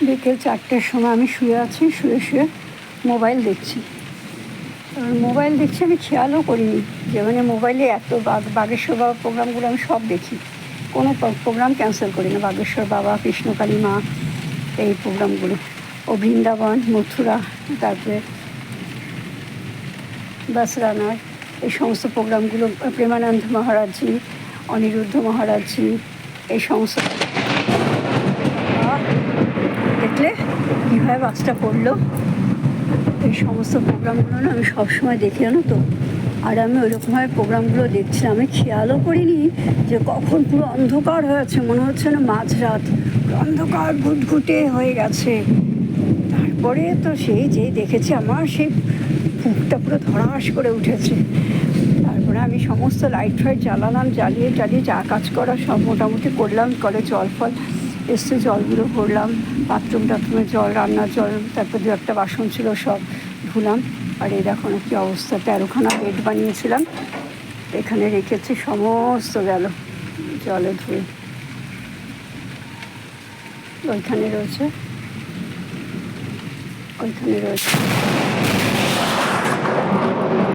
বিকেল 4টের সময় আমি শুয়ে আছি, শুয়ে মোবাইল দেখছি। মোবাইল দেখছি, আমি খেয়ালও করিনি যে মানে মোবাইলে এত বাগেশ্বর বাবা প্রোগ্রামগুলো আমি সব দেখি, কোনো প্রোগ্রাম ক্যান্সেল করি না। বাগেশ্বর বাবা, কৃষ্ণকালী মা, এই প্রোগ্রামগুলো, ও বৃন্দাবন, মথুরা, তারপরে বাসরানার, এই সমস্ত প্রোগ্রামগুলো, প্রেমানন্দ মহারাজজি, অনিরুদ্ধ মহারাজজি, এই সমস্ত। দেখলে কীভাবে বাসটা পড়লো। এই সমস্ত প্রোগ্রামগুলো না আমি সবসময় দেখি, জানো তো। আর আমি ওইরকমভাবে প্রোগ্রামগুলো দেখছিলাম, আমি খেয়ালও করিনি যে কখন পুরো অন্ধকার হয়েছে, মনে হচ্ছে না মাঝরাত, অন্ধকার ঘুটঘুটে হয়ে গেছে। তারপরে তো সেই যেই দেখেছি, আমার সেই বুকটা পুরো ধড়াস করে উঠেছে। তারপরে আমি সমস্ত লাইট ফাইট জ্বালালাম, জ্বালিয়ে যা কাজ করা সব মোটামুটি করলাম। কলে জল ফল এসছে, জলগুলো ভরলাম, বাথরুমের জল, রান্নার জল, তারপর 2-1টা বাসন ছিল সব ধুলাম। আর এই দেখো না কি অবস্থা, 13খানা বেড বানিয়েছিলাম, এখানে রেখেছি, সমস্ত গেল জলে ধুয়ে। ওইখানে রয়েছে।